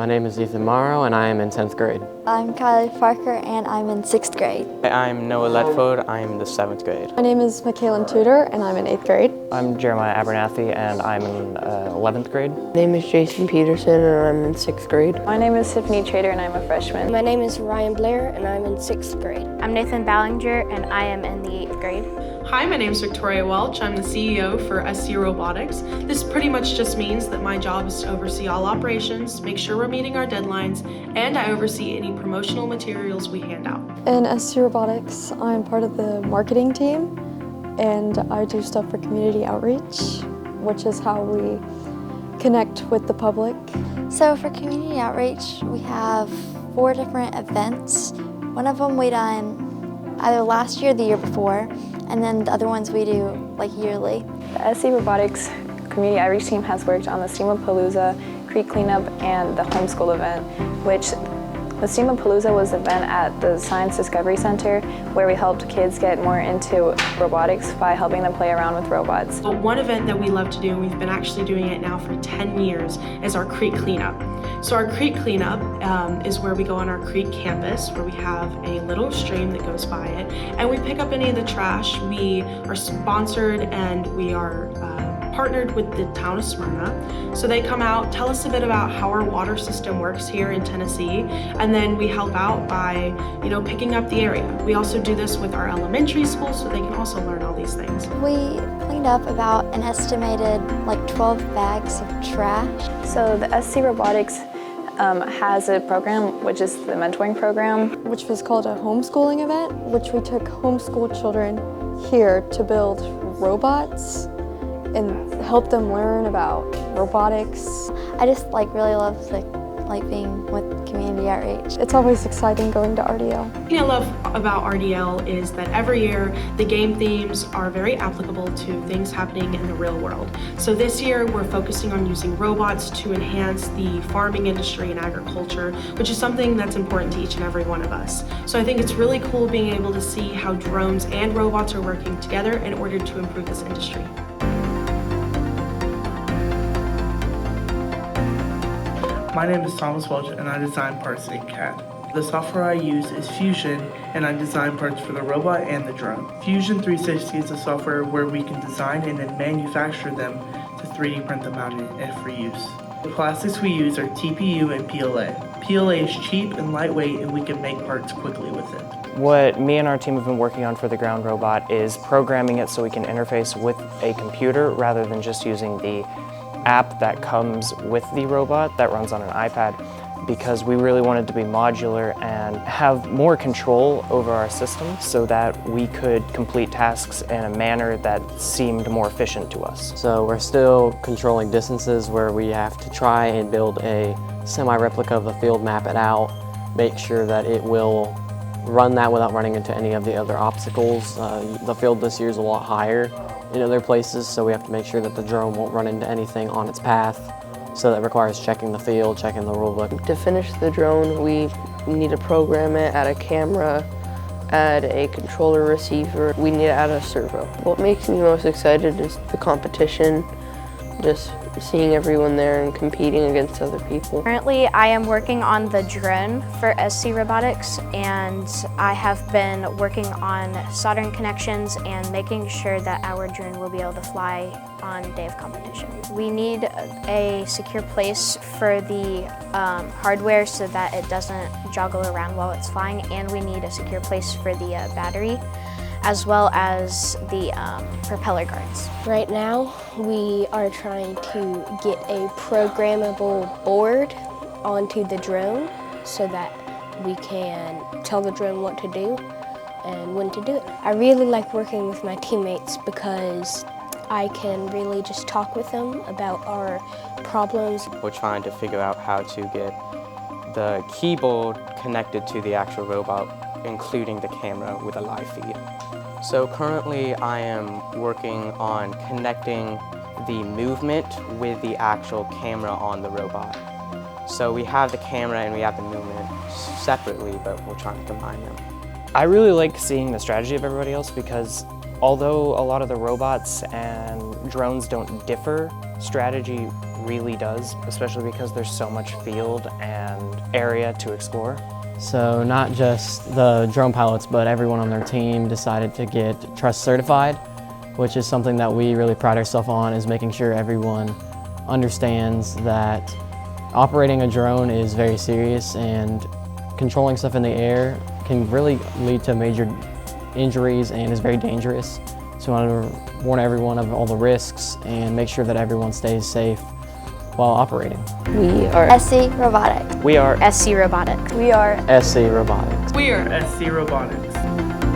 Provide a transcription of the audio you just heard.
My name is Ethan Morrow and I am in 10th grade. I'm Kylie Parker and I'm in 6th grade. I'm Noah Ledford, I'm in the 7th grade. My name is Michaela Tudor and I'm in 8th grade. I'm Jeremiah Abernathy and I'm in 11th grade. My name is Jaysen Petersen and I'm in 6th grade. My name is Tiffany Trader and I'm a freshman. My name is Ryan Blair and I'm in 6th grade. I'm Nathan Ballinger and I am in the 8th grade. Hi, my name is Victoria Welch. I'm the CEO for SC Robotics. This pretty much just means that my job is to oversee all operations, make sure we're meeting our deadlines, and I oversee any promotional materials we hand out. In SC Robotics, I'm part of the marketing team and I do stuff for community outreach, which is how we connect with the public. So for community outreach, we have 4 different events. One of them we done either last year or the year before, and then the other ones we do like yearly. The SC Robotics community outreach team has worked on the Steamapalooza, Creek Cleanup, and the Homeschool event, which the Steamapalooza was an event at the Science Discovery Center where we helped kids get more into robotics by helping them play around with robots. One event that we love to do, and we've been actually doing it now for 10 years, is our Creek Cleanup. So our Creek Cleanup is where we go on our Creek campus, where we have a little stream that goes by it, and we pick up any of the trash. We are sponsored and we are partnered with the town of Smyrna. So they come out, tell us a bit about how our water system works here in Tennessee, and then we help out by, picking up the area. We also do this with our elementary school so they can also learn all these things. We cleaned up about an estimated 12 bags of trash. So the SC Robotics has a program, which is the mentoring program. Which was called a homeschooling event, which we took homeschool children here to build robots and help them learn about robotics. I just really love being with community outreach. It's always exciting going to RDL. What I love about RDL is that every year the game themes are very applicable to things happening in the real world. So this year we're focusing on using robots to enhance the farming industry and agriculture, which is something that's important to each and every one of us. So I think it's really cool being able to see how drones and robots are working together in order to improve this industry. My name is Thomas Welch and I design parts in CAD. The software I use is Fusion and I design parts for the robot and the drone. Fusion 360 is a software where we can design and then manufacture them to 3D print them out for use. The plastics we use are TPU and PLA. PLA is cheap and lightweight and we can make parts quickly with it. What me and our team have been working on for the ground robot is programming it so we can interface with a computer rather than just using the app that comes with the robot that runs on an iPad, because we really wanted to be modular and have more control over our system so that we could complete tasks in a manner that seemed more efficient to us. So we're still controlling distances where we have to try and build a semi-replica of the field, map it out, make sure that it will run that without running into any of the other obstacles. The field this year is a lot higher in other places, so we have to make sure that the drone won't run into anything on its path. So that requires checking the field, checking the rulebook. To finish the drone, we need to program it, add a camera, add a controller receiver. We need to add a servo. What makes me most excited is the competition, just seeing everyone there and competing against other people. Currently, I am working on the drone for SC Robotics, and I have been working on soldering connections and making sure that our drone will be able to fly on day of competition. We need a secure place for the hardware so that it doesn't joggle around while it's flying, and we need a secure place for the battery, as well as the propeller guards. Right now, we are trying to get a programmable board onto the drone so that we can tell the drone what to do and when to do it. I really like working with my teammates because I can really just talk with them about our problems. We're trying to figure out how to get the keyboard connected to the actual robot, including the camera with a live feed. So currently I am working on connecting the movement with the actual camera on the robot. So we have the camera and we have the movement separately, but we're trying to combine them. I really like seeing the strategy of everybody else because although a lot of the robots and drones don't differ, strategy really does, especially because there's so much field and area to explore. So not just the drone pilots, but everyone on their team decided to get Trust certified, which is something that we really pride ourselves on, is making sure everyone understands that operating a drone is very serious and controlling stuff in the air can really lead to major injuries and is very dangerous. So I want to warn everyone of all the risks and make sure that everyone stays safe while operating. We are SC Robotics. We are SC Robotics. We are SC Robotics. We are SC Robotics.